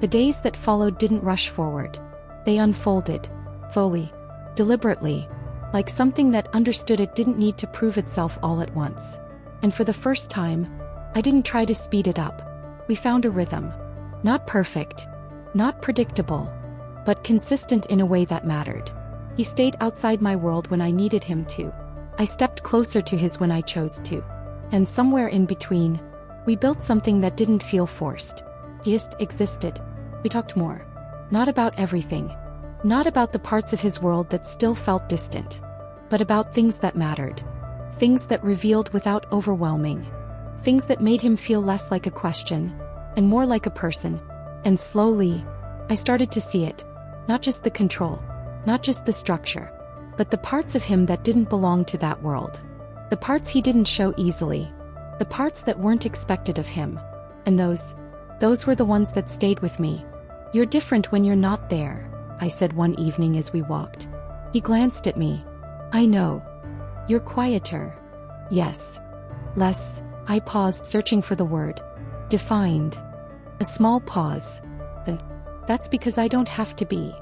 The days that followed didn't rush forward. They unfolded, slowly, deliberately, like something that understood it didn't need to prove itself all at once. And for the first time, I didn't try to speed it up. We found a rhythm. Not perfect, not predictable, but consistent in a way that mattered. He stayed outside my world when I needed him to. I stepped closer to his when I chose to. And somewhere in between, we built something that didn't feel forced. He just existed. We talked more. Not about everything. Not about the parts of his world that still felt distant. But about things that mattered. Things that revealed without overwhelming. Things that made him feel less like a question, and more like a person. And slowly, I started to see it. Not just the control. Not just the structure. But the parts of him that didn't belong to that world. The parts he didn't show easily. The parts that weren't expected of him. And those were the ones that stayed with me. "You're different when you're not there," I said one evening as we walked. He glanced at me. "I know. You're quieter." "Yes. Less." I paused, searching for the word. "Defined." A small pause. Then, "That's because I don't have to be."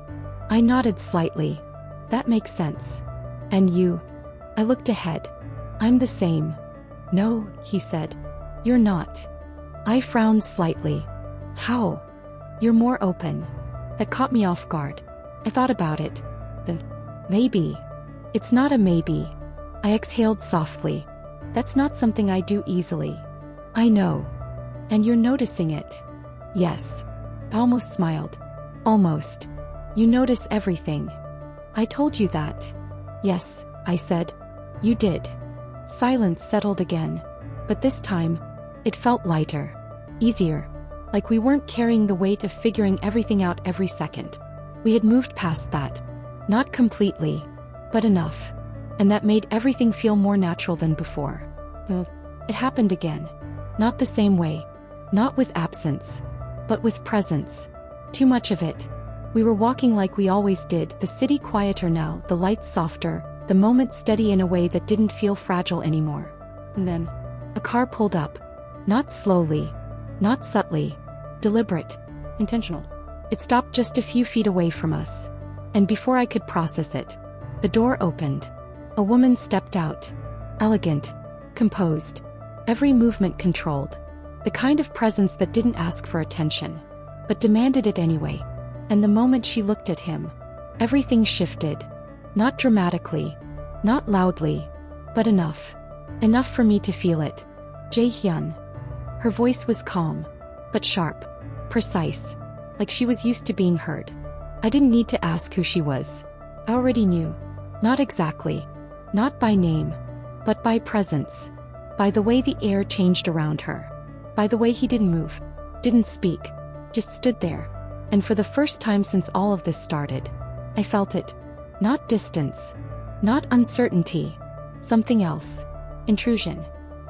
I nodded slightly. "That makes sense." "And you?" I looked ahead. "I'm the same." "No," he said. "You're not." I frowned slightly. "How?" "You're more open." That caught me off guard. I thought about it. Then, "Maybe." "It's not a maybe." I exhaled softly. "That's not something I do easily." "I know." "And you're noticing it." "Yes." I almost smiled. "Almost. You notice everything." "I told you that." "Yes," I said. "You did." Silence settled again. But this time, it felt lighter. Easier. Like we weren't carrying the weight of figuring everything out every second. We had moved past that. Not completely, but enough. And that made everything feel more natural than before. It happened again. Not the same way. Not with absence. But with presence. Too much of it. We were walking like we always did, the city quieter now, the lights softer, the moment steady in a way that didn't feel fragile anymore. And then, a car pulled up. Not slowly. Not subtly. Deliberate. Intentional. It stopped just a few feet away from us. And before I could process it, the door opened. A woman stepped out. Elegant. Composed. Every movement controlled. The kind of presence that didn't ask for attention, but demanded it anyway. And the moment she looked at him, everything shifted. Not dramatically. Not loudly. But enough. Enough for me to feel it. Jae-Hyun. Her voice was calm, but sharp. Precise. Like she was used to being heard. I didn't need to ask who she was. I already knew. Not exactly. Not by name. But by presence. By the way the air changed around her. By the way he didn't move. Didn't speak. Just stood there. And for the first time since all of this started, I felt it. Not distance. Not uncertainty. Something else. Intrusion.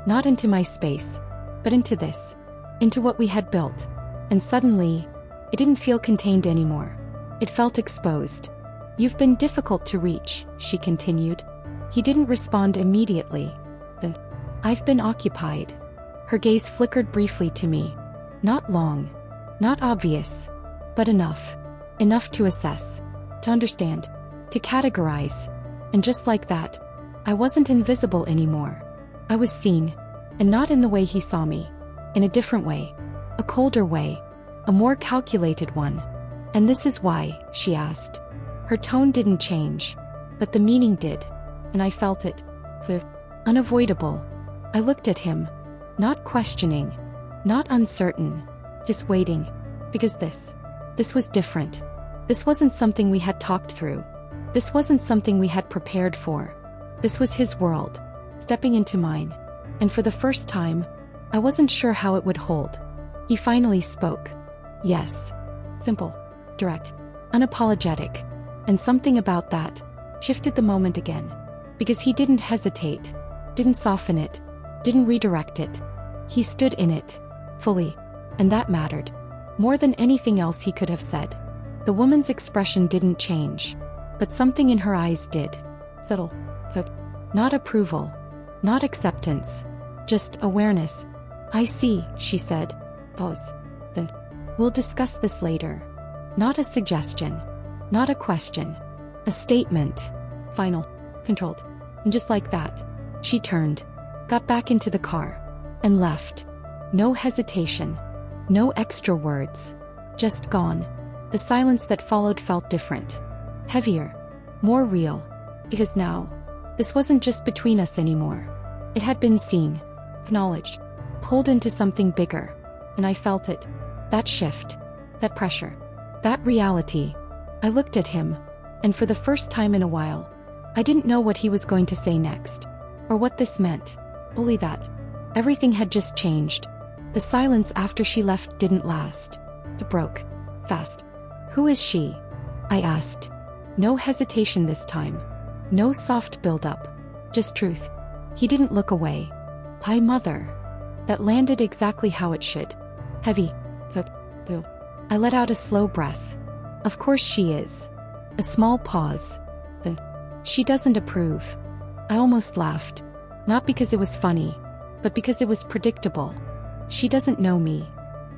Not into my space, but into this. Into what we had built. And suddenly, it didn't feel contained anymore. It felt exposed. "You've been difficult to reach," she continued. He didn't respond immediately. Then, "I've been occupied." Her gaze flickered briefly to me. Not long. Not obvious. But enough. Enough to assess. To understand. To categorize. And just like that, I wasn't invisible anymore. I was seen. And not in the way he saw me. In a different way. A colder way. A more calculated one. "And this is why?" she asked. Her tone didn't change. But the meaning did. And I felt it. Unavoidable. I looked at him. Not questioning. Not uncertain. Just waiting. Because this was different. This wasn't something we had talked through. This wasn't something we had prepared for. This was his world. Stepping into mine. And for the first time, I wasn't sure how it would hold. He finally spoke. "Yes." Simple. Direct. Unapologetic. And something about that shifted the moment again. Because he didn't hesitate. Didn't soften it. Didn't redirect it. He stood in it. Fully. And that mattered. More than anything else he could have said. The woman's expression didn't change. But something in her eyes did. Subtle. Not approval. Not acceptance. Just awareness. "I see," she said. Pause. Then, We'll discuss this later. Not a suggestion. Not a question. A statement. Final. Controlled. And just like that, she turned, got back into the car, and left. No hesitation. No extra words. Just gone. The silence that followed felt different. Heavier. More real. Because now, this wasn't just between us anymore. It had been seen, acknowledged, pulled into something bigger. And I felt it. That shift. That pressure. That reality. I looked at him, and for the first time in a while, I didn't know what he was going to say next, or what this meant. Only that. Everything had just changed. The silence after she left didn't last. It broke. Fast. Who is she? I asked. No hesitation this time. No soft build-up. Just truth. He didn't look away. Hi, mother. That landed exactly how it should. Heavy. I let out a slow breath. Of course she is. A small pause. Then, she doesn't approve. I almost laughed. Not because it was funny, but because it was predictable. She doesn't know me.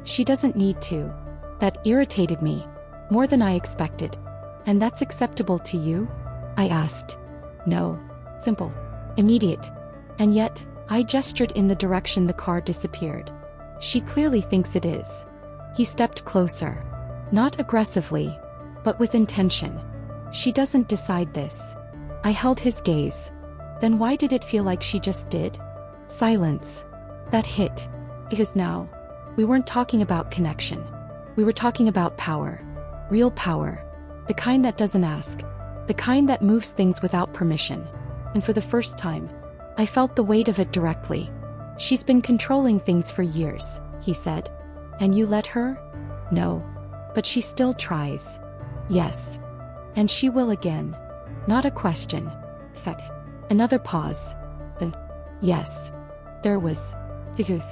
She doesn't need to. That irritated me. More than I expected. And that's acceptable to you? I asked. No. Simple. Immediate. And yet, I gestured in the direction the car disappeared. She clearly thinks it is. He stepped closer. Not aggressively, but with intention. She doesn't decide this. I held his gaze. Then why did it feel like she just did? Silence. That hit. Because now, we weren't talking about connection. We were talking about power. Real power. The kind that doesn't ask. The kind that moves things without permission. And for the first time, I felt the weight of it directly. She's been controlling things for years, he said. And you let her? No. But she still tries. Yes. And she will again. Not a question. Fact. Another pause. Then, yes. There was. The truth.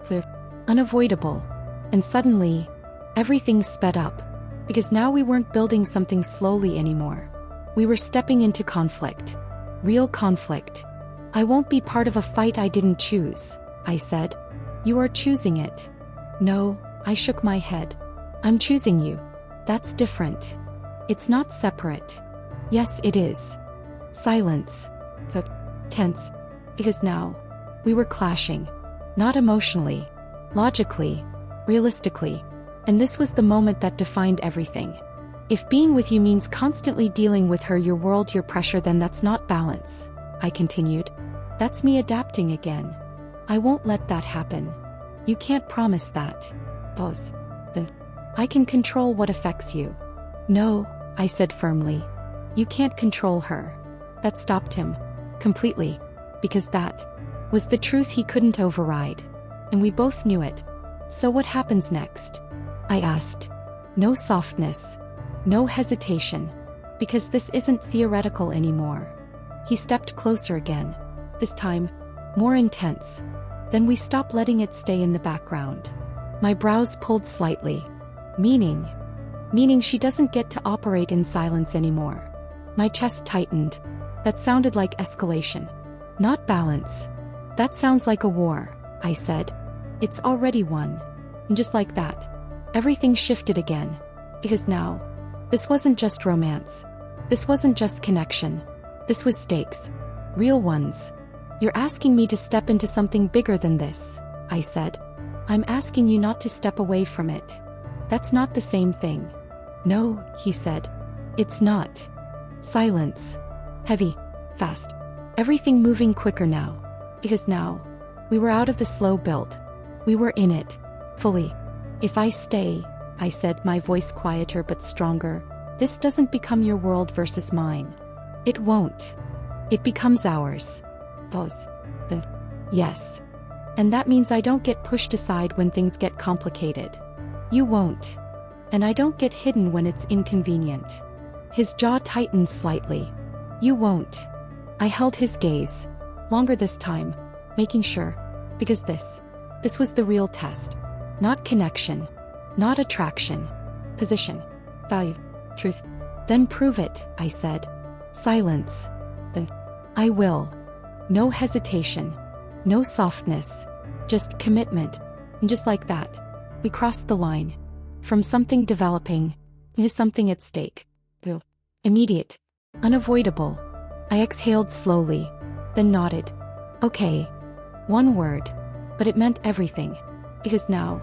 Clear. Unavoidable. And suddenly, everything sped up. Because now we weren't building something slowly anymore. We were stepping into conflict. Real conflict. I won't be part of a fight I didn't choose, I said. You are choosing it. No, I shook my head. I'm choosing you. That's different. It's not separate. Yes, it is. Silence. Tense. Because now, we were clashing. Not emotionally. Logically. Realistically. And this was the moment that defined everything. If being with you means constantly dealing with her, your world, your pressure, then that's not balance, I continued. That's me adapting again. I won't let that happen. You can't promise that. Pause. Then, I can control what affects you. No, I said firmly. You can't control her. That stopped him. Completely. Because that was the truth he couldn't override. And we both knew it. So what happens next? I asked. No softness. No hesitation. Because this isn't theoretical anymore. He stepped closer again. This time, more intense. Then we stopped letting it stay in the background. My brows pulled slightly. Meaning she doesn't get to operate in silence anymore. My chest tightened. That sounded like escalation. Not balance. That sounds like a war, I said. It's already one. And just like that, everything shifted again. Because now, this wasn't just romance. This wasn't just connection. This was stakes. Real ones. You're asking me to step into something bigger than this, I said. I'm asking you not to step away from it. That's not the same thing. No, he said. It's not. Silence. Heavy. Fast. Everything moving quicker now. Because now, we were out of the slow build. We were in it. Fully. If I stay, I said, my voice quieter but stronger, this doesn't become your world versus mine. It won't. It becomes ours. Pause. Then, yes. And that means I don't get pushed aside when things get complicated. You won't. And I don't get hidden when it's inconvenient. His jaw tightened slightly. You won't. I held his gaze. Longer this time. Making sure. Because this was the real test. Not connection. Not attraction. Position. Value. Truth. Then prove it, I said. Silence. Then, I will. No hesitation. No softness. Just commitment. And just like that, we crossed the line. From something developing to something at stake. Immediate. Unavoidable. I exhaled slowly, then nodded. Okay. One word. But it meant everything. Because now,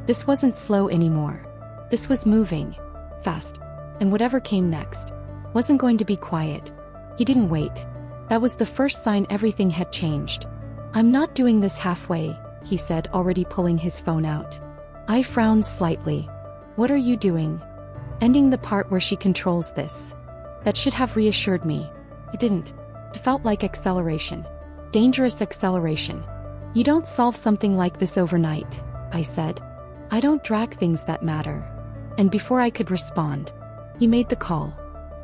this wasn't slow anymore. This was moving. Fast. And whatever came next wasn't going to be quiet. He didn't wait. That was the first sign everything had changed. I'm not doing this halfway, he said, already pulling his phone out. I frowned slightly. What are you doing? Ending the part where she controls this. That should have reassured me. It didn't. It felt like acceleration. Dangerous acceleration. You don't solve something like this overnight, I said. I don't drag things that matter. And before I could respond, he made the call.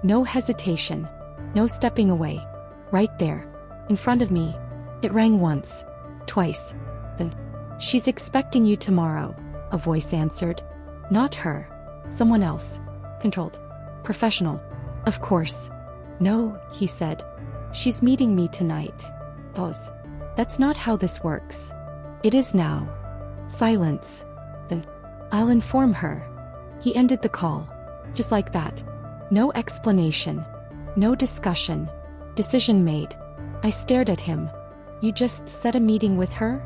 No hesitation. No stepping away. Right there. In front of me. It rang once. Twice. Then. She's expecting you tomorrow, a voice answered. Not her. Someone else. Controlled. Professional. Of course. No, he said. She's meeting me tonight. Pause. That's not how this works. It is now. Silence. Then. I'll inform her. He ended the call. Just like that. No explanation. No discussion. Decision made. I stared at him. You just set a meeting with her?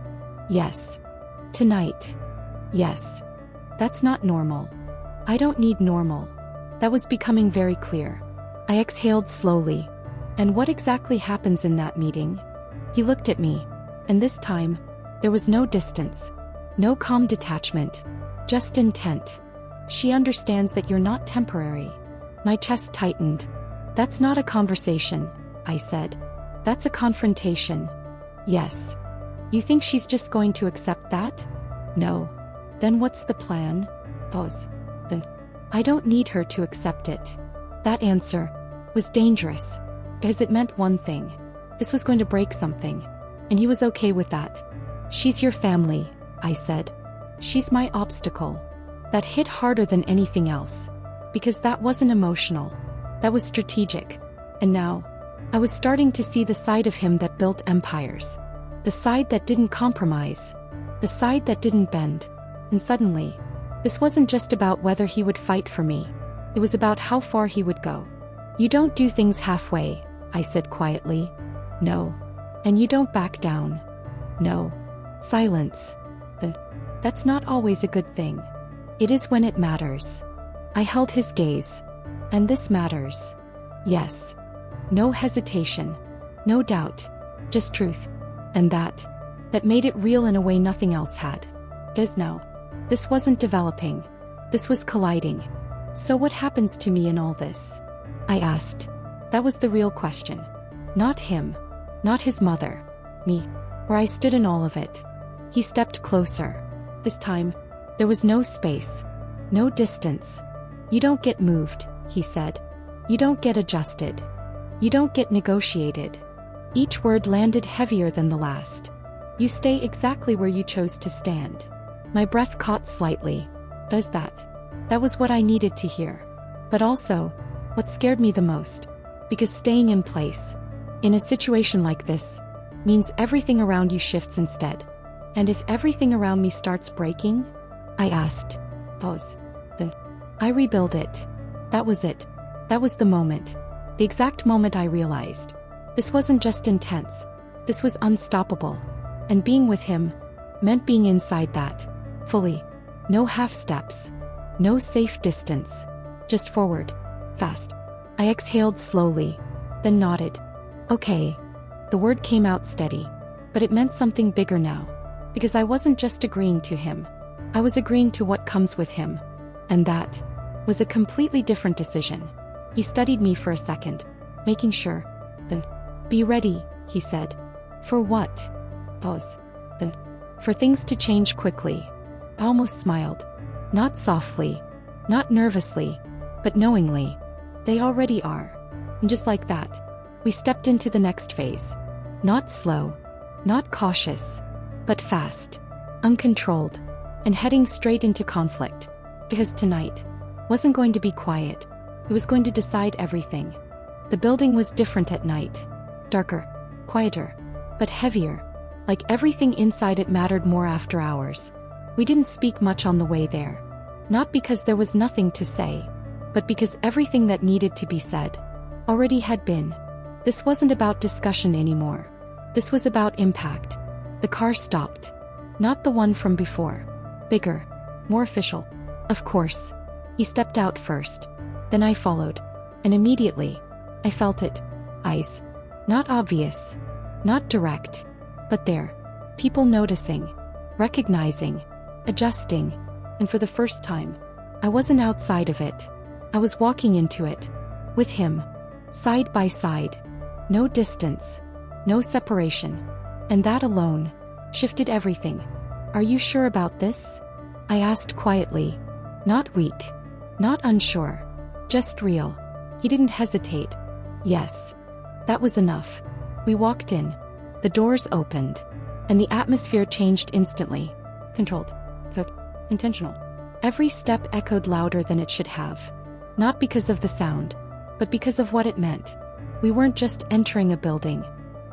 Yes. Tonight. Yes. That's not normal. I don't need normal. That was becoming very clear. I exhaled slowly. And what exactly happens in that meeting? He looked at me. And this time, there was no distance. No calm detachment. Just intent. She understands that you're not temporary. My chest tightened. That's not a conversation, I said. That's a confrontation. Yes. You think she's just going to accept that? No. Then what's the plan? Pause. Then. I don't need her to accept it. That answer was dangerous. Because it meant one thing. This was going to break something. And he was okay with that. She's your family, I said. She's my obstacle. That hit harder than anything else. Because that wasn't emotional. That was strategic. And now, I was starting to see the side of him that built empires. The side that didn't compromise. The side that didn't bend. And suddenly, this wasn't just about whether he would fight for me. It was about how far he would go. You don't do things halfway, I said quietly. No. And you don't back down. No. Silence. Then. That's not always a good thing. It is when it matters. I held his gaze. And this matters. Yes. No hesitation. No doubt. Just truth. And that made it real in a way nothing else had. Because now, this wasn't developing. This was colliding. So what happens to me in all this? I asked. That was the real question. Not him. Not his mother. Me. Where I stood in all of it. He stepped closer. This time, there was no space. No distance. You don't get moved, he said. You don't get adjusted. You don't get negotiated. Each word landed heavier than the last. You stay exactly where you chose to stand. My breath caught slightly. Does that? That was what I needed to hear. But also, what scared me the most. Because staying in place, in a situation like this, means everything around you shifts instead. And if everything around me starts breaking? I asked. Pause. Then. I rebuild it. That was it. That was the moment. The exact moment I realized. This wasn't just intense. This was unstoppable. And being with him meant being inside that. Fully. No half steps. No safe distance. Just forward. Fast. I exhaled slowly. Then nodded. Okay. The word came out steady. But it meant something bigger now. Because I wasn't just agreeing to him. I was agreeing to what comes with him. And that was a completely different decision. He studied me for a second, making sure. Then. Be ready, he said. For what? Pause. Then. For things to change quickly. I almost smiled. Not softly. Not nervously. But knowingly. They already are. And just like that, we stepped into the next phase. Not slow. Not cautious. But fast. Uncontrolled. And heading straight into conflict. Because tonight wasn't going to be quiet. It was going to decide everything. The building was different at night. Darker. Quieter. But heavier. Like everything inside it mattered more after hours. We didn't speak much on the way there. Not because there was nothing to say, but because everything that needed to be said already had been. This wasn't about discussion anymore. This was about impact. The car stopped. Not the one from before. Bigger. More official. Of course. He stepped out first. Then I followed. And immediately, I felt it. Eyes. Not obvious. Not direct. But there. People noticing. Recognizing. Adjusting. And for the first time, I wasn't outside of it. I was walking into it. With him. Side by side. No distance. No separation. And that alone shifted everything. Are you sure about this? I asked quietly. Not weak. Not unsure. Just real. He didn't hesitate. Yes. That was enough. We walked in. The doors opened. And the atmosphere changed instantly. Controlled. Intentional. Every step echoed louder than it should have. Not because of the sound, but because of what it meant. We weren't just entering a building.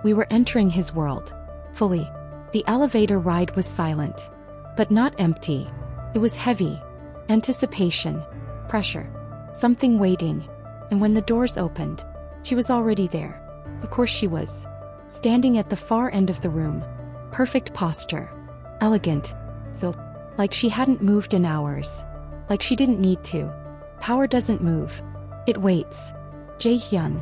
We were entering his world. Fully. The elevator ride was silent. But not empty. It was heavy. Anticipation. Pressure. Something waiting. And when the doors opened, she was already there. Of course she was. Standing at the far end of the room. Perfect posture. Elegant. So, like she hadn't moved in hours. Like she didn't need to. Power doesn't move. It waits. Jae-Hyun.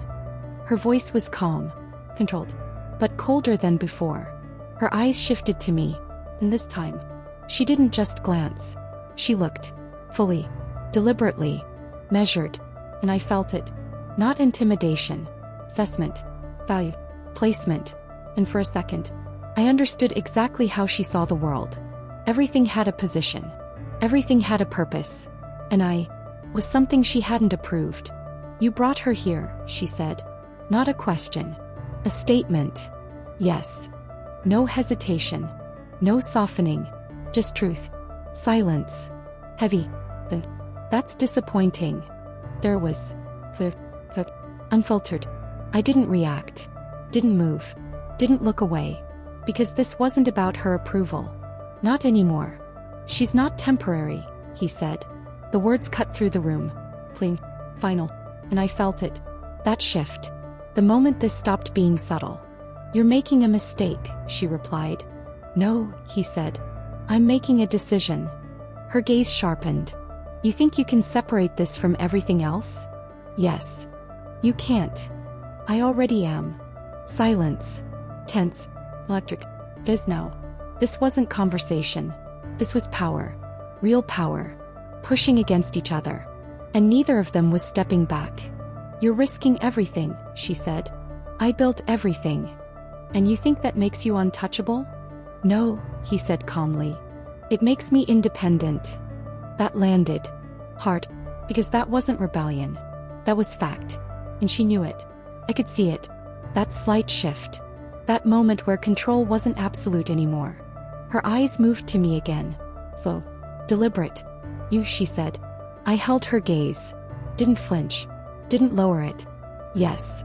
Her voice was calm. Controlled. But colder than before. Her eyes shifted to me. And this time, she didn't just glance. She looked. Fully. Deliberately. Measured. And I felt it. Not intimidation. Assessment. Value. Placement. And for a second, I understood exactly how she saw the world. Everything had a position. Everything had a purpose. And I was something she hadn't approved. You brought her here, she said. Not a question. A statement. Yes. No hesitation. No softening. Just truth. Silence. Heavy. That's disappointing. There was. Unfiltered. I didn't react. Didn't move. Didn't look away. Because this wasn't about her approval. Not anymore. She's not temporary, he said. The words cut through the room. Clean. Final. And I felt it. That shift. The moment this stopped being subtle. You're making a mistake, she replied. No, he said. I'm making a decision. Her gaze sharpened. You think you can separate this from everything else? Yes. You can't. I already am. Silence. Tense. Electric. Fizz now. This wasn't conversation. This was power. Real power. Pushing against each other. And neither of them was stepping back. You're risking everything, she said. I built everything. And you think that makes you untouchable? No, he said calmly. It makes me independent. That landed hard, because that wasn't rebellion. That was fact. And she knew it. I could see it. That slight shift. That moment where control wasn't absolute anymore. Her eyes moved to me again. Slow. Deliberate. You, she said. I held her gaze. Didn't flinch. Didn't lower it. Yes.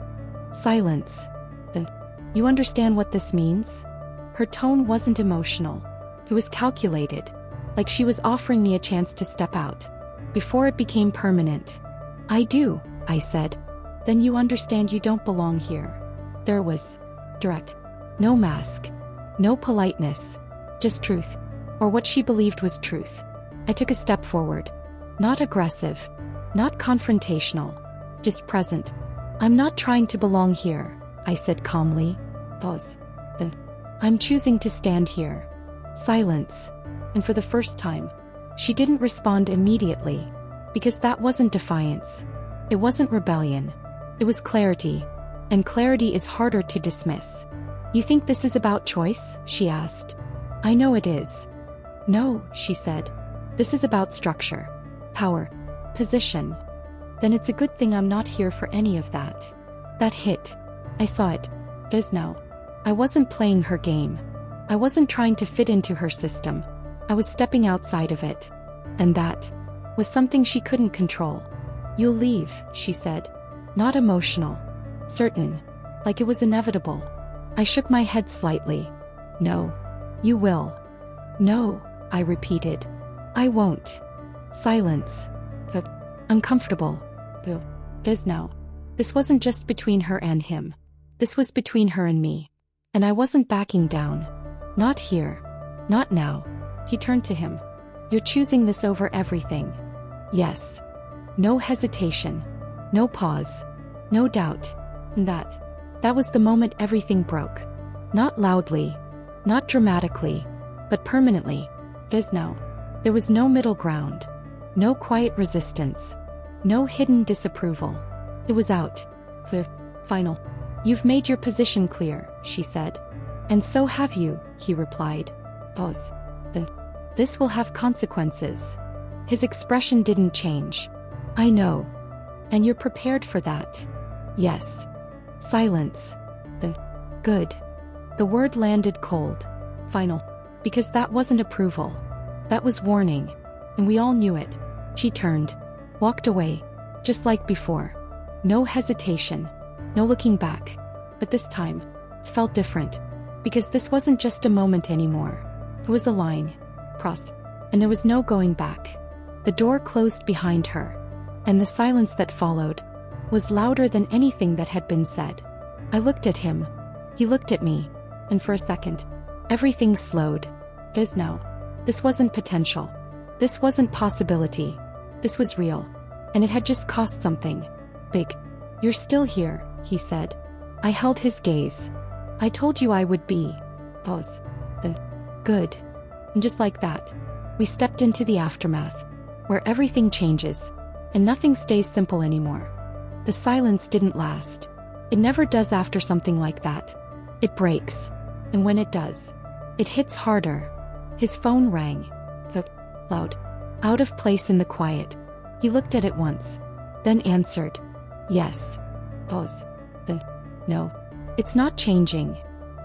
Silence. Then, you understand what this means? Her tone wasn't emotional. It was calculated. Like she was offering me a chance to step out. Before it became permanent. I do, I said. Then you understand you don't belong here. There was. Direct. No mask. No politeness. Just truth. Or what she believed was truth. I took a step forward. Not aggressive. Not confrontational. Just present. I'm not trying to belong here, I said calmly. Pause. Then. I'm choosing to stand here. Silence. And for the first time, she didn't respond immediately. Because that wasn't defiance. It wasn't rebellion. It was clarity. And clarity is harder to dismiss. You think this is about choice? She asked. I know it is. No, she said. This is about structure. Power. Position. Then it's a good thing I'm not here for any of that. That hit. I saw it. Is now. I wasn't playing her game. I wasn't trying to fit into her system. I was stepping outside of it. And that was something she couldn't control. You'll leave, she said. Not emotional. Certain. Like it was inevitable. I shook my head slightly. No. You will. No, I repeated. I won't. Silence. Uncomfortable. Because now, this wasn't just between her and him. This was between her and me. And I wasn't backing down. Not here. Not now. He turned to him. You're choosing this over everything. Yes. No hesitation. No pause. No doubt. And that was the moment everything broke. Not loudly. Not dramatically. But permanently. Because now, there was no middle ground. No quiet resistance. No hidden disapproval. It was out. Final. You've made your position clear, she said. And so have you, he replied. Pause. Then. This will have consequences. His expression didn't change. I know. And you're prepared for that. Yes. Silence. Then. Good. The word landed cold. Final. Because that wasn't approval. That was warning. And we all knew it. She turned. Walked away. Just like before. No hesitation. No looking back. But this time, felt different. Because this wasn't just a moment anymore. It was a line. Crossed. And there was no going back. The door closed behind her. And the silence that followed was louder than anything that had been said. I looked at him. He looked at me. And for a second, everything slowed. Because now, this wasn't potential. This wasn't possibility. This was real. And it had just cost something. Big. You're still here, he said. I held his gaze. I told you I would be. Pause. Then. Good. And just like that, we stepped into the aftermath, where everything changes, and nothing stays simple anymore. The silence didn't last. It never does after something like that. It breaks. And when it does, it hits harder. His phone rang. Loud. Out of place in the quiet. He looked at it once, then answered. Yes. Pause. Then. No. It's not changing.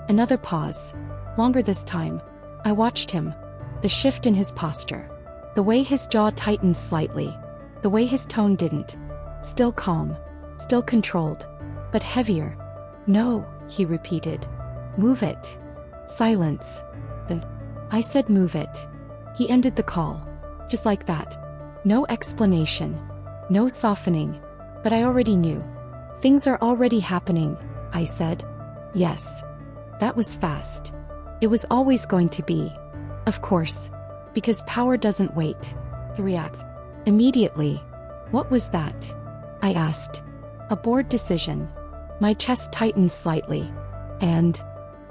Another pause. Longer this time. I watched him. The shift in his posture. The way his jaw tightened slightly. The way his tone didn't. Still calm. Still controlled. But heavier. No, he repeated. Move it. Silence. Then. I said move it. He ended the call. Just like that. No explanation. No softening. But I already knew. Things are already happening, I said. Yes. That was fast. It was always going to be. Of course. Because power doesn't wait. He reacts. Immediately. What was that? I asked. A board decision. My chest tightened slightly. And?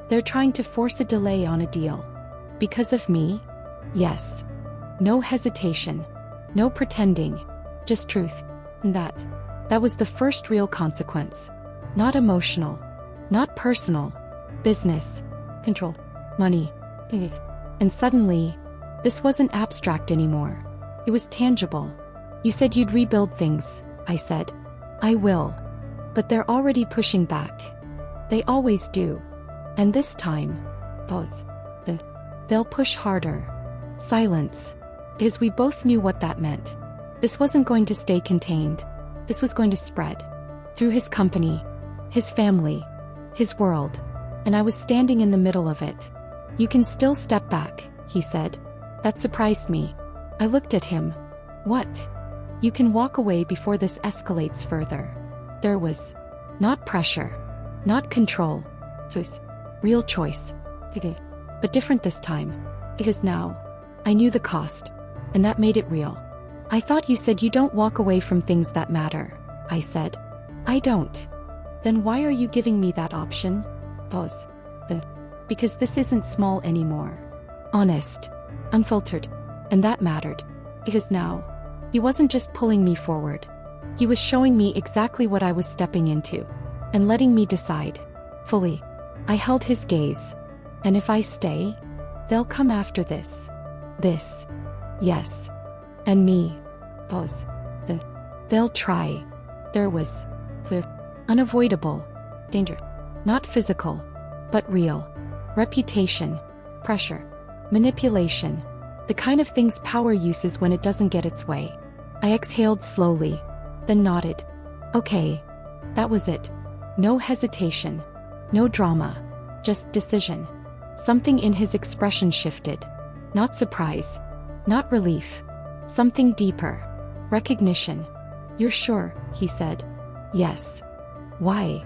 They're trying to force a delay on a deal. Because of me? Yes. No hesitation. No pretending. Just truth. And that was the first real consequence. Not emotional. Not personal. Business. Control. Money. And suddenly, this wasn't abstract anymore. It was tangible. You said you'd rebuild things, I said. I will. But they're already pushing back. They always do. And this time, pause. Then, they'll push harder. Silence. Because we both knew what that meant. This wasn't going to stay contained. This was going to spread. Through his company, his family, his world. And I was standing in the middle of it. You can still step back, he said. That surprised me. I looked at him. What? You can walk away before this escalates further. There was not pressure, not control. Choice. Real choice. But different this time. Because now, I knew the cost. And that made it real. I thought you said you don't walk away from things that matter, I said. I don't. Then why are you giving me that option? Pause. Then. Because this isn't small anymore. Honest. Unfiltered. And that mattered. Because now, he wasn't just pulling me forward. He was showing me exactly what I was stepping into. And letting me decide. Fully. I held his gaze. And if I stay, they'll come after this. This. Yes. And me. Pause. Then. They'll try. There was. Clear. Unavoidable. Danger. Not physical. But real. Reputation. Pressure. Manipulation. The kind of things power uses when it doesn't get its way. I exhaled slowly. Then nodded. Okay. That was it. No hesitation. No drama. Just decision. Something in his expression shifted. Not surprise. Not relief. Something deeper. Recognition. You're sure, he said. Yes. Why?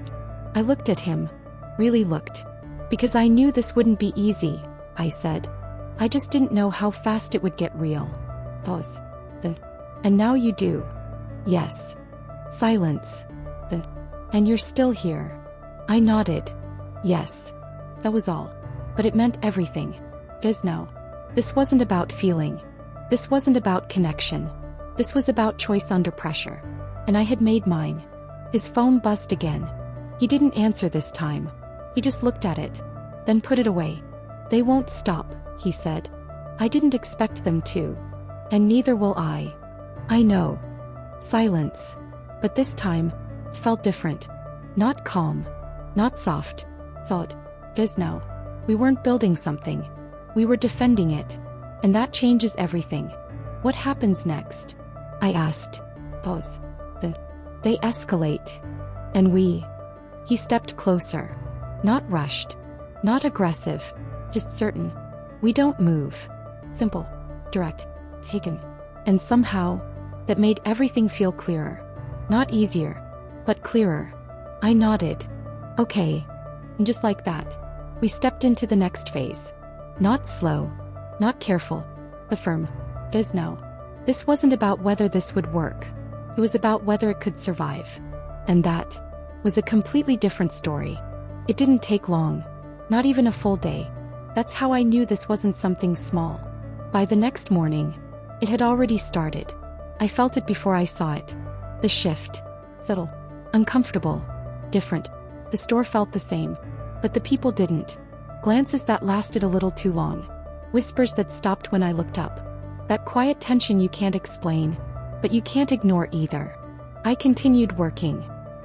I looked at him. Really looked. Because I knew this wouldn't be easy, I said. I just didn't know how fast it would get real. Pause. Then. And now you do. Yes. Silence. Then. And you're still here. I nodded. Yes. That was all. But it meant everything. Because now, this wasn't about feeling. This wasn't about connection. This was about choice under pressure. And I had made mine. His phone buzzed again. He didn't answer this time. He just looked at it. Then put it away. They won't stop, he said. I didn't expect them to. And neither will I. I know. Silence. But this time, felt different. Not calm. Not soft. Solid. Because now, we weren't building something. We were defending it. And that changes everything. What happens next? I asked. Pause. Then. They escalate. And we. He stepped closer. Not rushed. Not aggressive. Just certain. We don't move. Simple. Direct. Taken. And somehow, that made everything feel clearer. Not easier, but clearer. I nodded. Okay. And just like that, we stepped into the next phase. Not slow. Not careful. But firm. Because now, this wasn't about whether this would work. It was about whether it could survive. And that was a completely different story. It didn't take long. Not even a full day. That's how I knew this wasn't something small. By the next morning, it had already started. I felt it before I saw it. The shift. Subtle. Uncomfortable. Different. The store felt the same. But the people didn't. Glances that lasted a little too long. Whispers that stopped when I looked up. That quiet tension you can't explain, but you can't ignore either. I continued working.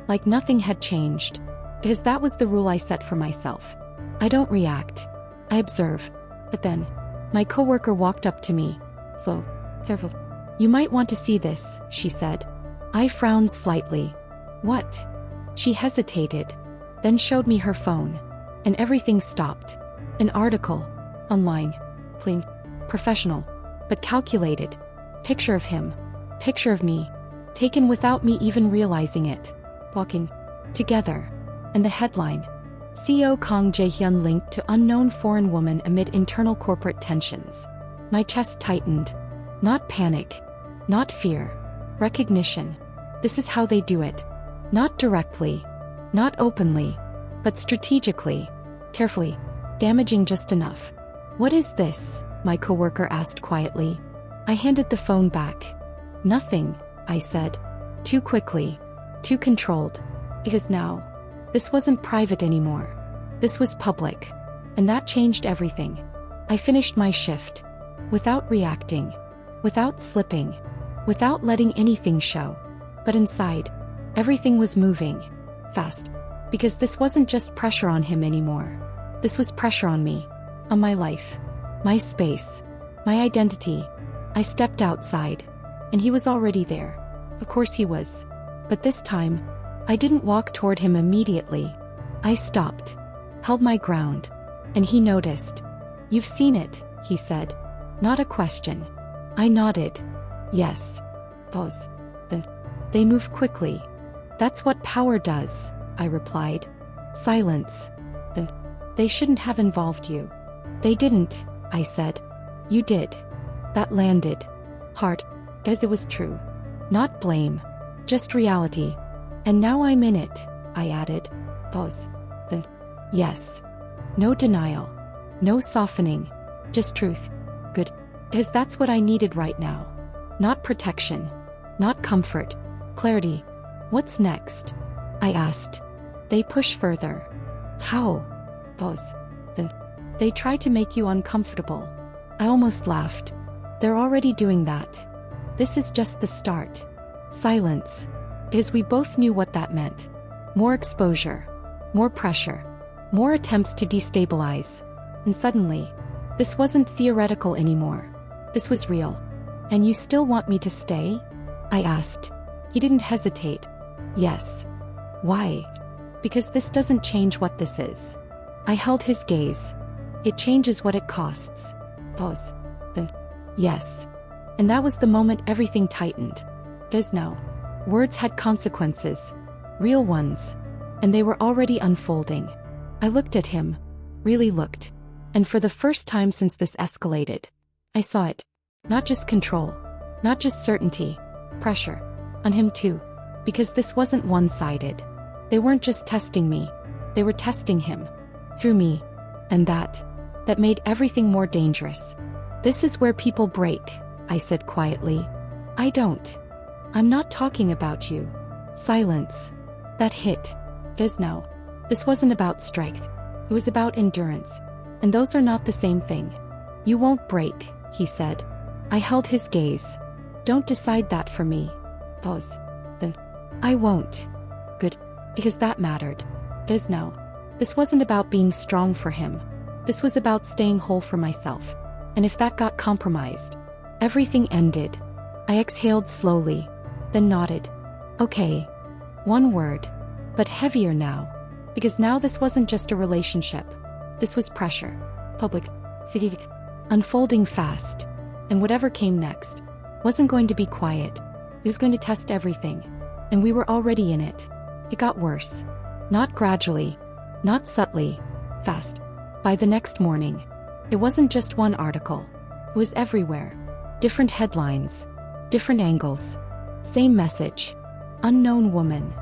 Like nothing had changed. Because that was the rule I set for myself. I don't react. I observe. But then, my coworker walked up to me. Slow. Careful. You might want to see this, she said. I frowned slightly. What? She hesitated. Then showed me her phone. And everything stopped. An article. Online. Clean. Professional. But calculated. Picture of him. Picture of me. Taken without me even realizing it. Walking. Together. And the headline. CEO Kang Jae-Hyun linked to unknown foreign woman amid internal corporate tensions. My chest tightened. Not panic. Not fear. Recognition. This is how they do it. Not directly. Not openly. But strategically. Carefully. Damaging just enough. What is this? My coworker asked quietly. I handed the phone back. Nothing, I said. Too quickly. Too controlled. Because now, this wasn't private anymore. This was public. And that changed everything. I finished my shift. Without reacting. Without slipping. Without letting anything show. But inside, everything was moving. Fast. Because this wasn't just pressure on him anymore. This was pressure on me. On my life. My space. My identity. I stepped outside. And he was already there. Of course he was. But this time, I didn't walk toward him immediately. I stopped. Held my ground. And he noticed. You've seen it, he said. Not a question. I nodded. Yes. Pause. Then. They move quickly. That's what power does, I replied. Silence. Then. They shouldn't have involved you. They didn't, I said. You did. That landed. Hard. As it was true. Not blame. Just reality. And now I'm in it, I added. Pause. Then. Yes. No denial. No softening. Just truth. Good. Because that's what I needed right now. Not protection. Not comfort. Clarity. What's next? I asked. They push further. How? Pause. Then. They try to make you uncomfortable. I almost laughed. They're already doing that. This is just the start. Silence. Because we both knew what that meant. More exposure. More pressure. More attempts to destabilize. And suddenly, this wasn't theoretical anymore. This was real. And you still want me to stay? I asked. He didn't hesitate. Yes. Why? Because this doesn't change what this is. I held his gaze. It changes what it costs. Pause. Then. Yes. And that was the moment everything tightened. Because now, words had consequences. Real ones. And they were already unfolding. I looked at him. Really looked. And for the first time since this escalated, I saw it. Not just control. Not just certainty. Pressure. On him too. Because this wasn't one-sided. They weren't just testing me. They were testing him. Through me. And that made everything more dangerous. This is where people break, I said quietly. I don't. I'm not talking about you. Silence. That hit. Because now, this wasn't about strength. It was about endurance. And those are not the same thing. You won't break, he said. I held his gaze. Don't decide that for me. Pause. Then. I won't. Good. Because that mattered. Because now, this wasn't about being strong for him. This was about staying whole for myself. And if that got compromised, everything ended. I exhaled slowly, then nodded. Okay. One word. But heavier now. Because now this wasn't just a relationship. This was pressure. Public. Civic. Unfolding fast. And whatever came next wasn't going to be quiet. It was going to test everything. And we were already in it. It got worse. Not gradually. Not subtly. Fast. By the next morning, it wasn't just one article. It was everywhere. Different headlines. Different angles. Same message. Unknown woman.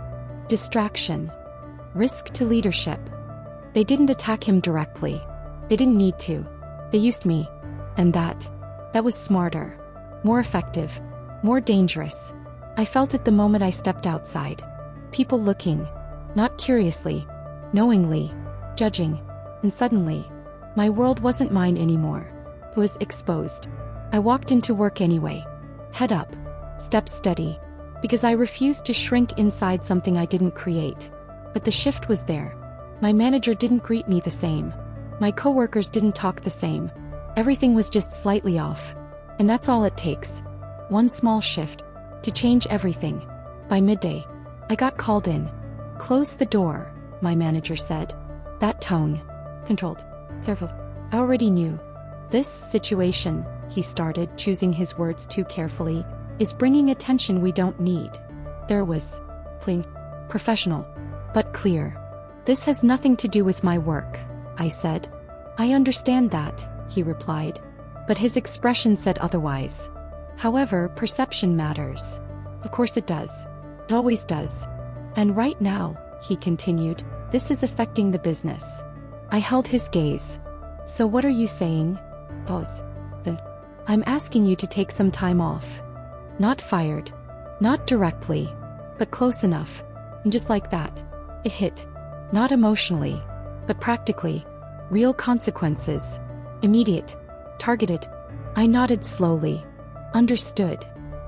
Distraction. Risk to leadership. They didn't attack him directly. They didn't need to. They used me. And that was smarter. More effective. More dangerous. I felt it the moment I stepped outside. People looking. Not curiously. Knowingly. Judging. And suddenly, my world wasn't mine anymore. It was exposed. I walked into work anyway. Head up. Steps steady. Because I refused to shrink inside something I didn't create. But the shift was there. My manager didn't greet me the same. My coworkers didn't talk the same. Everything was just slightly off. And that's all it takes. One small shift to change everything. By midday, I got called in. Close the door, my manager said. That tone. Controlled. Careful. I already knew. This situation, he started, choosing his words too carefully, is bringing attention we don't need. There was clean, professional, but clear. This has nothing to do with my work, I said. I understand that, he replied. But his expression said otherwise. However, perception matters. Of course it does. It always does. And right now, he continued, this is affecting the business. I held his gaze. So what are you saying? Pause. Then. I'm asking you to take some time off. Not fired. Not directly. But close enough. And just like that, it hit. Not emotionally, but practically. Real consequences. Immediate. Targeted. I nodded slowly. Understood.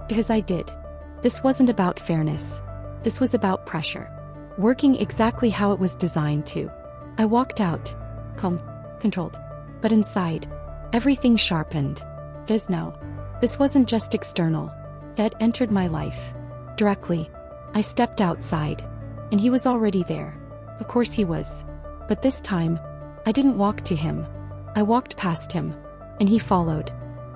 Because I did. This wasn't about fairness. This was about pressure. Working exactly how it was designed to. I walked out. Calm. Controlled. But inside, everything sharpened. Because now, this wasn't just external. It entered my life. Directly. I stepped outside. And he was already there. Of course he was. But this time, I didn't walk to him. I walked past him. And he followed.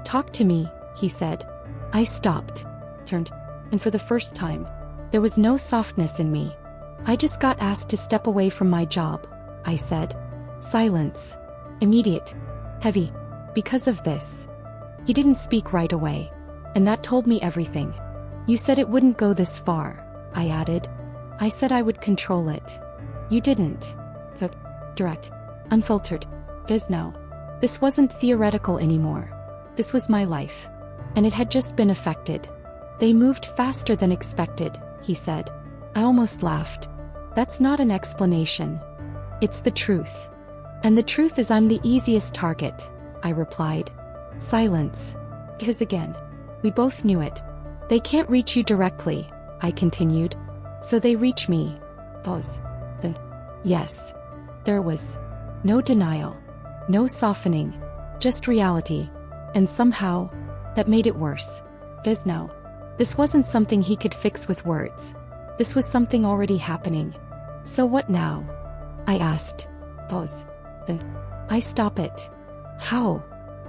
Talk to me, he said. I stopped. Turned. And for the first time, there was no softness in me. I just got asked to step away from my job, I said. Silence. Immediate. Heavy. Because of this. He didn't speak right away. And that told me everything. You said it wouldn't go this far, I added. I said I would control it. You didn't. Direct. Unfiltered. Because now, this wasn't theoretical anymore. This was my life. And it had just been affected. They moved faster than expected, he said. I almost laughed. That's not an explanation. It's the truth. And the truth is I'm the easiest target, I replied. Silence. Because again, we both knew it. They can't reach you directly, I continued. So they reach me. Pause. Then. Yes. There was no denial. No softening. Just reality. And somehow, that made it worse. Because now, this wasn't something he could fix with words. This was something already happening. So what now? I asked. Pause. Then. I stop it. How?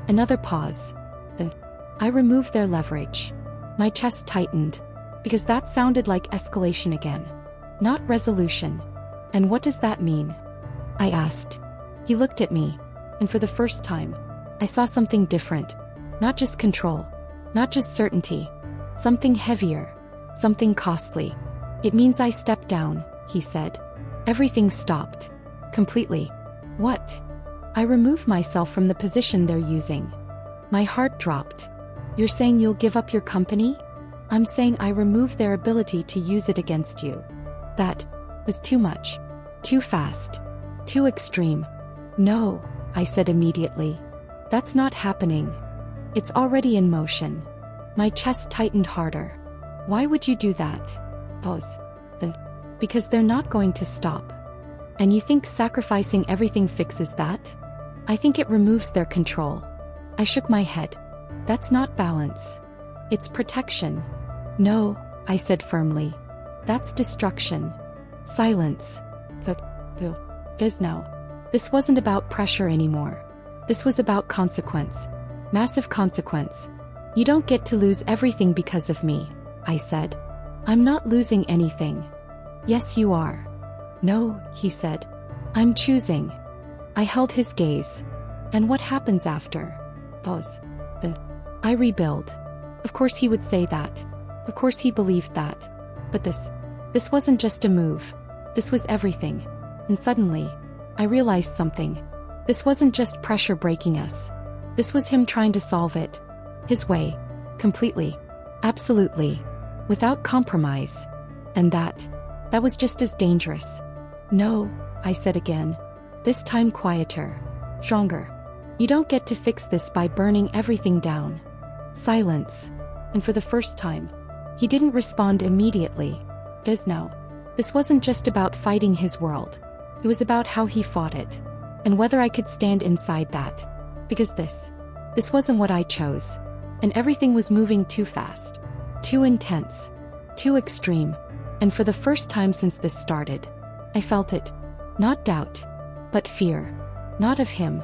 Another pause. Then. I remove their leverage. My chest tightened, because that sounded like escalation again, not resolution. And what does that mean? I asked. He looked at me, and for the first time, I saw something different. Not just control, not just certainty, something heavier, something costly. It means I stepped down, he said. Everything stopped. Completely. What? I remove myself from the position they're using. My heart dropped. You're saying you'll give up your company? I'm saying I remove their ability to use it against you. That was too much. Too fast. Too extreme. No, I said immediately. That's not happening. It's already in motion. My chest tightened harder. Why would you do that? Pause. Because they're not going to stop. And you think sacrificing everything fixes that? I think it removes their control. I shook my head. That's not balance. It's protection. No, I said firmly. That's destruction. Silence. Because now, this wasn't about pressure anymore. This was about consequence. Massive consequence. You don't get to lose everything because of me, I said. I'm not losing anything. Yes, you are. No, he said. I'm choosing. I held his gaze. And what happens after? Pause. I rebuild. Of course he would say that. Of course he believed that. But this wasn't just a move. This was everything. And suddenly, I realized something. This wasn't just pressure breaking us. This was him trying to solve it. His way. Completely. Absolutely. Without compromise. And that was just as dangerous. No, I said again. This time quieter. Stronger. You don't get to fix this by burning everything down. Silence. And for the first time, he didn't respond immediately. Because now, this wasn't just about fighting his world. It was about how he fought it. And whether I could stand inside that. Because this wasn't what I chose. And everything was moving too fast. Too intense. Too extreme. And for the first time since this started, I felt it. Not doubt. But fear. Not of him.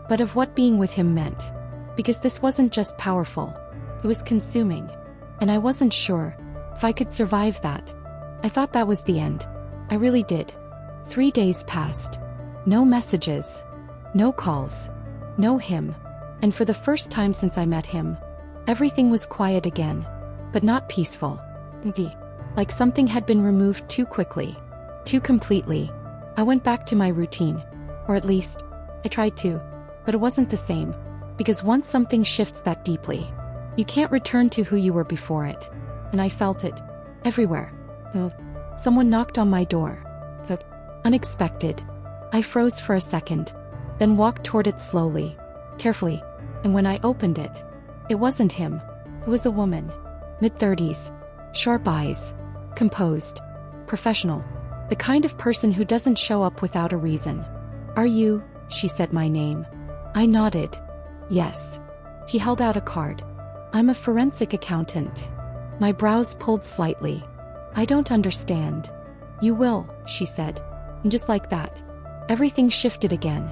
But of what being with him meant. Because this wasn't just powerful. It was consuming. And I wasn't sure if I could survive that. I thought that was the end. I really did. 3 days passed. No messages. No calls. No him. And for the first time since I met him, everything was quiet again. But not peaceful. Like something had been removed too quickly. Too completely. I went back to my routine. Or at least, I tried to. But it wasn't the same. Because once something shifts that deeply, you can't return to who you were before it. And I felt it. Everywhere. Someone knocked on my door. Unexpected. I froze for a second. Then walked toward it slowly. Carefully. And when I opened it, it wasn't him. It was a woman. Mid-30s. Sharp eyes. Composed. Professional. The kind of person who doesn't show up without a reason. Are you? She said my name. I nodded. Yes. He held out a card. I'm a forensic accountant. My brows pulled slightly. I don't understand. You will, she said. And just like that, everything shifted again.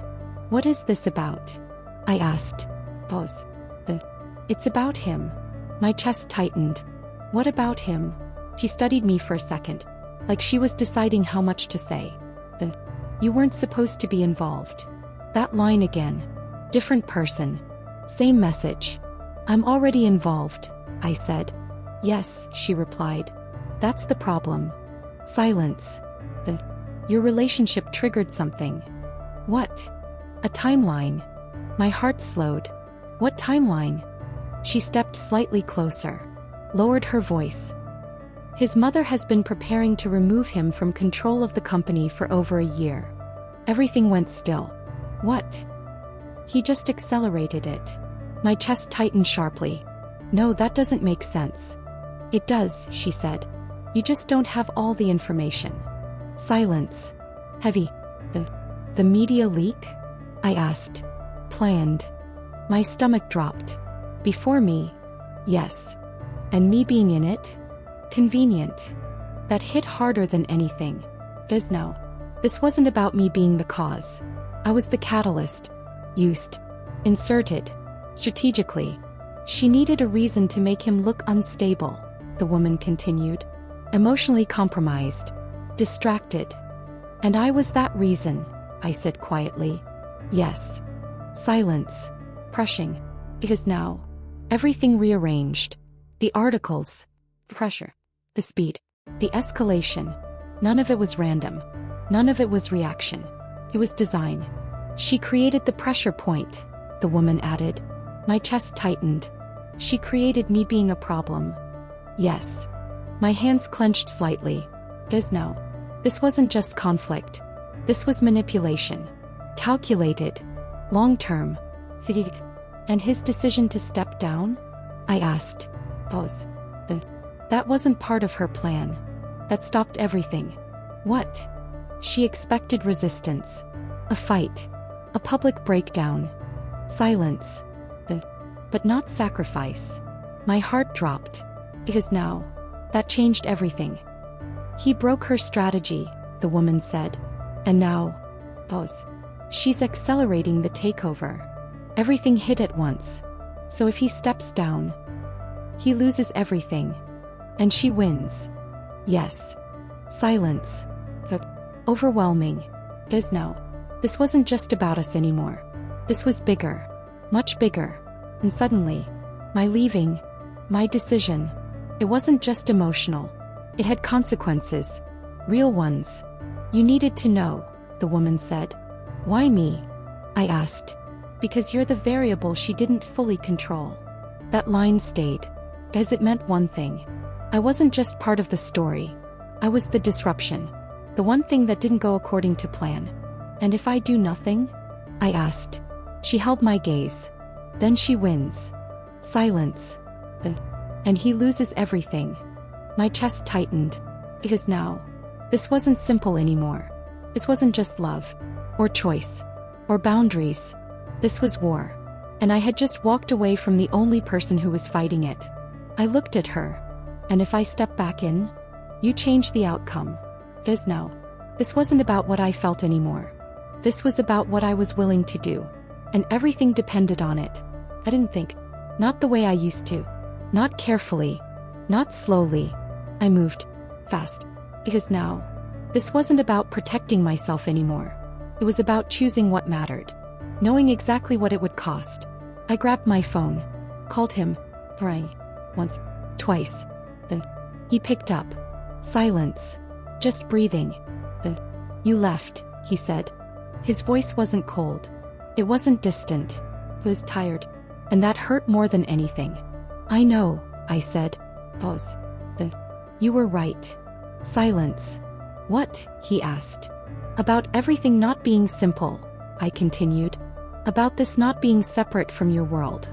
What is this about? I asked. Pause. It's about him. My chest tightened. What about him? She studied me for a second, like she was deciding how much to say. You weren't supposed to be involved. That line again. Different person. Same message. I'm already involved, I said. Yes, she replied. That's the problem. Silence. Your relationship triggered something. What? A timeline. My heart slowed. What timeline? She stepped slightly closer. Lowered her voice. His mother has been preparing to remove him from control of the company for over a year. Everything went still. What? He just accelerated it. My chest tightened sharply. No, that doesn't make sense. It does, she said. You just don't have all the information. Silence. Heavy. The media leak? I asked. Planned. My stomach dropped. Before me? Yes. And me being in it? Convenient. That hit harder than anything. Because no. This wasn't about me being the cause. I was the catalyst. Used. Inserted. Strategically. She needed a reason to make him look unstable, the woman continued. Emotionally compromised. Distracted. And I was that reason, I said quietly. Yes. Silence. Pressing. Because now, everything rearranged. The articles. The pressure. The speed. The escalation. None of it was random. None of it was reaction. It was design. She created the pressure point, the woman added. My chest tightened. She created me being a problem. Yes. My hands clenched slightly. Because now, this wasn't just conflict. This was manipulation. Calculated. Long-term. And his decision to step down? I asked. Pause. Then. That wasn't part of her plan. That stopped everything. What? She expected resistance. A fight. A public breakdown. Silence. Then. But not sacrifice. My heart dropped. Because now, that changed everything. He broke her strategy, the woman said. And now, pause. She's accelerating the takeover. Everything hit at once. So if he steps down, he loses everything. And she wins. Yes. Silence. Overwhelming. Because now, this wasn't just about us anymore. This was bigger. Much bigger. And suddenly, my leaving, my decision, it wasn't just emotional. It had consequences. Real ones. You needed to know, the woman said. Why me? I asked. Because you're the variable she didn't fully control. That line stayed. Because it meant one thing. I wasn't just part of the story. I was the disruption. The one thing that didn't go according to plan. And if I do nothing? I asked. She held my gaze. Then she wins. Silence. Then. And he loses everything. My chest tightened. Because now, this wasn't simple anymore. This wasn't just love. Or choice. Or boundaries. This was war. And I had just walked away from the only person who was fighting it. I looked at her. And if I step back in, you change the outcome. Because now, this wasn't about what I felt anymore. This was about what I was willing to do. And everything depended on it. I didn't think. Not the way I used to. Not carefully. Not slowly. I moved. Fast. Because now, this wasn't about protecting myself anymore. It was about choosing what mattered. Knowing exactly what it would cost. I grabbed my phone. Called him. Rang. Once. Twice. Then. He picked up. Silence. Just breathing. Then. You left, he said. His voice wasn't cold. It wasn't distant. It was tired. And that hurt more than anything. I know, I said. Pause. Then. You were right. Silence. What? He asked. About everything not being simple, I continued. About this not being separate from your world.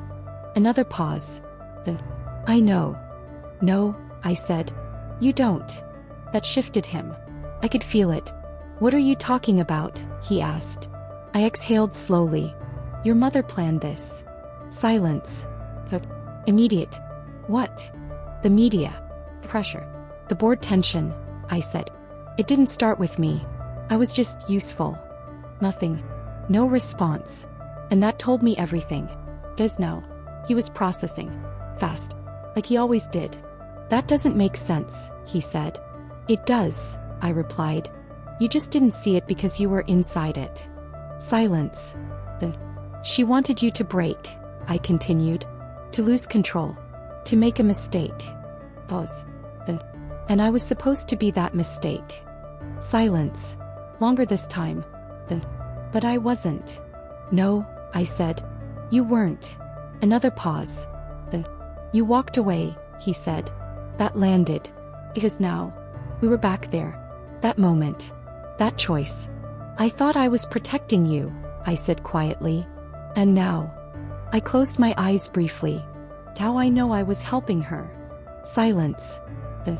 Another pause. Then. I know. No, I said. You don't. That shifted him. I could feel it. What are you talking about? He asked. I exhaled slowly. Your mother planned this. Silence. Immediate. What? The media. Pressure. The board tension, I said. It didn't start with me. I was just useful. Nothing. No response. And that told me everything. Because now, he was processing. Fast. Like he always did. That doesn't make sense, he said. It does, I replied. You just didn't see it because you were inside it. Silence. Then. She wanted you to break, I continued. To lose control. To make a mistake. Pause. Then. And I was supposed to be that mistake. Silence. Longer this time. Then. But I wasn't. No, I said. You weren't. Another pause. Then. You walked away, he said. That landed. Because now, we were back there. That moment. That choice. I thought I was protecting you, I said quietly. And now. I closed my eyes briefly. How I know I was helping her. Silence. Then.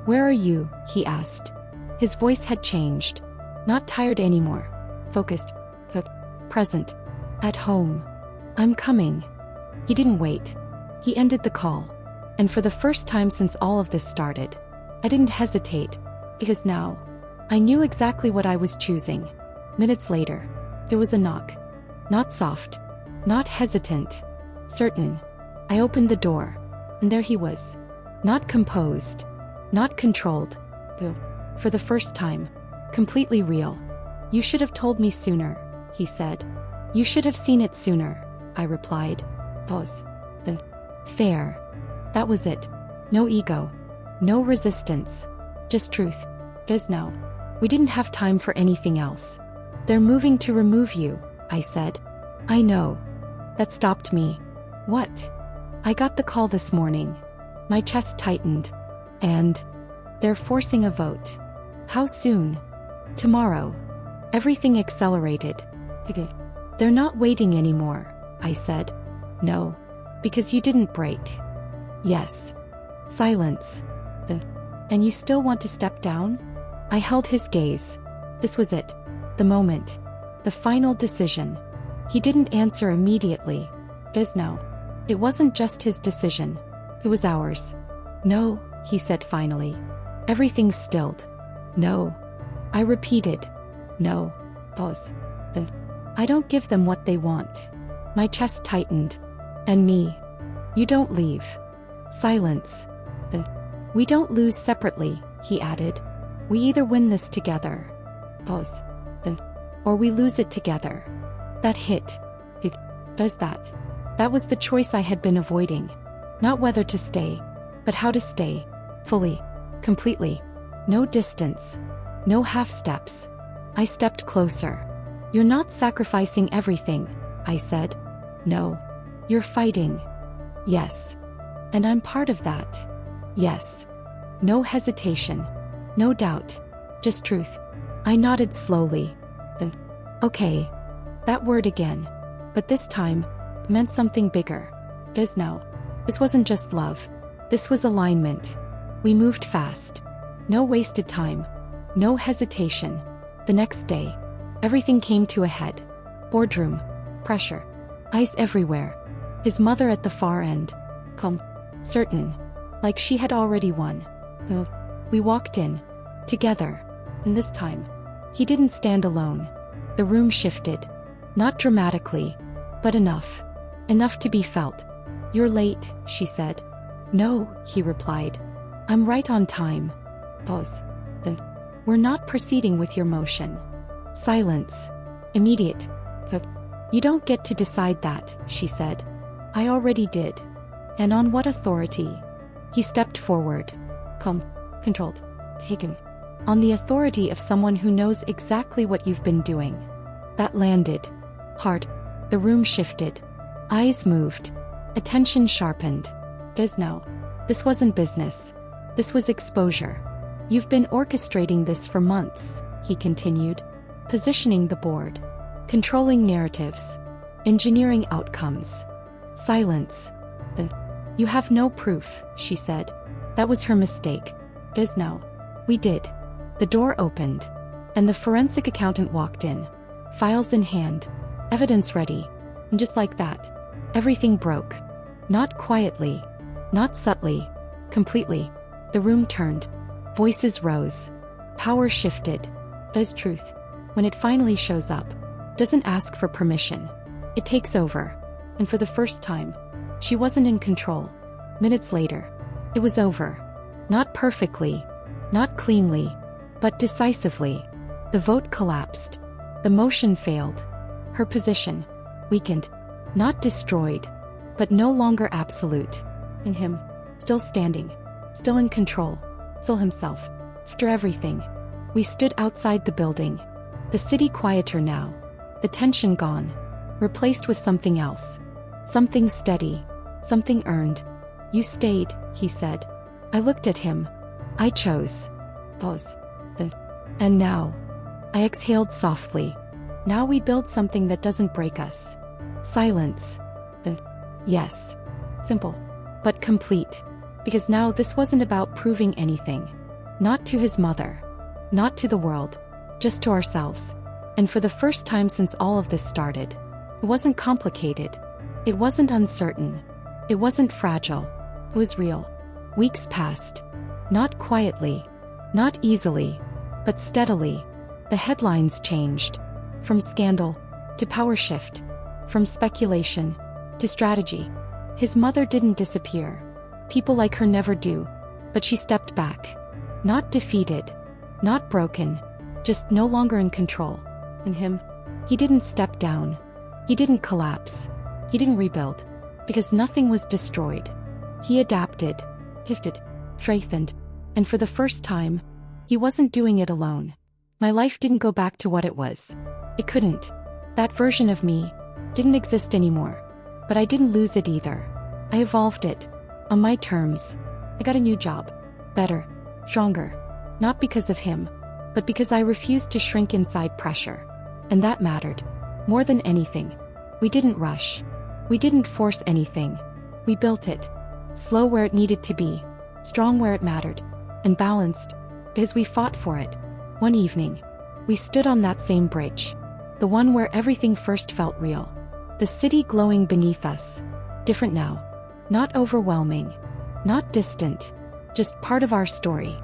Where are you? He asked. His voice had changed. Not tired anymore. Focused. Present. At home. I'm coming. He didn't wait. He ended the call. And for the first time since all of this started, I didn't hesitate. Because now, I knew exactly what I was choosing. Minutes later, there was a knock. Not soft. Not hesitant. Certain. I opened the door, and there he was. Not composed, not controlled, but for the first time, completely real. You should have told me sooner, he said. You should have seen it sooner, I replied. Pause. Then. Fair. That was it. No ego. No resistance. Just truth. Because now, we didn't have time for anything else. They're moving to remove you, I said. I know. That stopped me. What? I got the call this morning. My chest tightened. And they're forcing a vote. How soon? Tomorrow. Everything accelerated. They're not waiting anymore, I said. No. Because you didn't break. Yes. Silence. Then. And you still want to step down? I held his gaze. This was it. The moment. The final decision. He didn't answer immediately. Because no. It wasn't just his decision. It was ours. No, he said finally. Everything stilled. No. I repeated. No. Pause. Then. I don't give them what they want. My chest tightened. And me. You don't leave. Silence. Then. We don't lose separately, he added. We either win this together. Pause. Then. Or we lose it together. That hit. It does that. That was the choice I had been avoiding. Not whether to stay, but how to stay. Fully. Completely. No distance. No half steps. I stepped closer. You're not sacrificing everything, I said. No. You're fighting. Yes. And I'm part of that. Yes. No hesitation. No doubt. Just truth. I nodded slowly. Then. Okay. That word again. But this time, meant something bigger. Because now, this wasn't just love. This was alignment. We moved fast. No wasted time. No hesitation. The next day, everything came to a head. Boardroom. Pressure. Eyes everywhere. His mother at the far end. Calm. Certain. Like she had already won. We walked in. Together. And this time, he didn't stand alone. The room shifted. Not dramatically, but enough. Enough to be felt. You're late, she said. No, he replied. I'm right on time. Pause. Then. We're not proceeding with your motion. Silence. Immediate. You don't get to decide that, she said. I already did. And on what authority? He stepped forward. Calm. Controlled. Taken. On the authority of someone who knows exactly what you've been doing. That landed. Hard. The room shifted. Eyes moved. Attention sharpened. Because no. This wasn't business. This was exposure. You've been orchestrating this for months, he continued. Positioning the board. Controlling narratives. Engineering outcomes. Silence. Then. You have no proof, she said. That was her mistake. Because no. We did. The door opened. And the forensic accountant walked in. Files in hand. Evidence ready. And just like that, everything broke. Not quietly. Not subtly. Completely. The room turned. Voices rose. Power shifted. As truth, when it finally shows up, doesn't ask for permission. It takes over. And for the first time, she wasn't in control. Minutes later, it was over. Not perfectly. Not cleanly. But decisively. The vote collapsed. The motion failed. Her position, weakened. Not destroyed. But no longer absolute. And him, still standing. Still in control. Still himself. After everything. We stood outside the building. The city quieter now. The tension gone. Replaced with something else. Something steady. Something earned. You stayed, he said. I looked at him. I chose. Pause. Then. And now. I exhaled softly. Now we build something that doesn't break us. Silence. Then. Yes. Simple. But complete. Because now this wasn't about proving anything. Not to his mother. Not to the world. Just to ourselves. And for the first time since all of this started, it wasn't complicated. It wasn't uncertain. It wasn't fragile. It was real. Weeks passed. Not quietly. Not easily. But steadily. The headlines changed. From scandal to power shift. From speculation to strategy. His mother didn't disappear. People like her never do. But she stepped back. Not defeated. Not broken. Just no longer in control. And him? He didn't step down. He didn't collapse. He didn't rebuild. Because nothing was destroyed. He adapted. Gifted. Strengthened. And for the first time, he wasn't doing it alone. My life didn't go back to what it was. It couldn't. That version of me didn't exist anymore. But I didn't lose it either. I evolved it. On my terms. I got a new job. Better. Stronger. Not because of him. But because I refused to shrink inside pressure. And that mattered. More than anything. We didn't rush. We didn't force anything. We built it. Slow where it needed to be. Strong where it mattered. And balanced. Because we fought for it. One evening. We stood on that same bridge. The one where everything first felt real. The city glowing beneath us. Different now. Not overwhelming. Not distant. Just part of our story.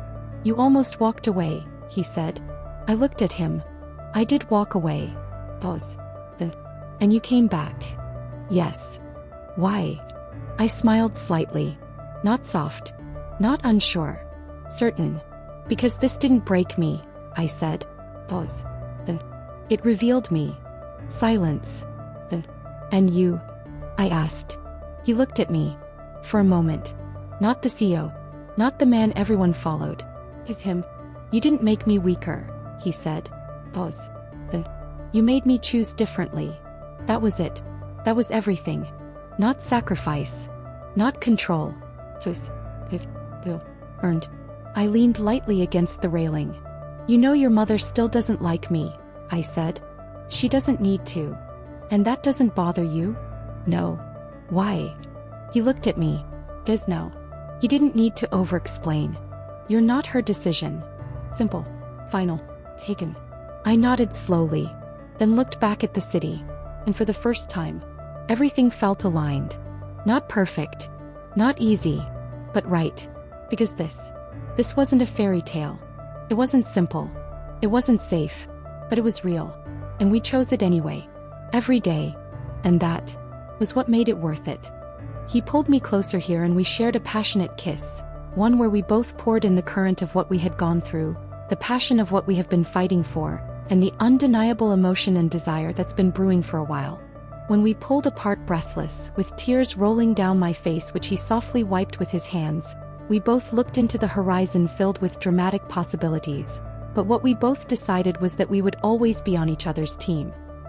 You almost walked away, he said. I looked at him. I did walk away. Pause. Then. And you came back. Yes. Why? I smiled slightly. Not soft. Not unsure. Certain. Because this didn't break me, I said. Pause. Then. It revealed me. Silence. Then. And you? I asked. He looked at me. For a moment. Not the CEO. Not the man everyone followed. Just him. You didn't make me weaker, he said. Pause. Then. You made me choose differently. That was it. That was everything. Not sacrifice. Not control. Choice. Earned. I leaned lightly against the railing. You know your mother still doesn't like me, I said. She doesn't need to. And that doesn't bother you? No. Why? He looked at me. Biz no. He didn't need to over-explain. You're not her decision. Simple. Final. Taken. I nodded slowly, then looked back at the city. And for the first time, everything felt aligned. Not perfect. Not easy. But right. Because this wasn't a fairy tale. It wasn't simple. It wasn't safe. But it was real. And we chose it anyway. Every day. And that was what made it worth it. He pulled me closer here and we shared a passionate kiss. One where we both poured in the current of what we had gone through, the passion of what we have been fighting for, and the undeniable emotion and desire that's been brewing for a while. When we pulled apart breathless, with tears rolling down my face which he softly wiped with his hands, we both looked into the horizon filled with dramatic possibilities. But what we both decided was that we would always be on each other's team.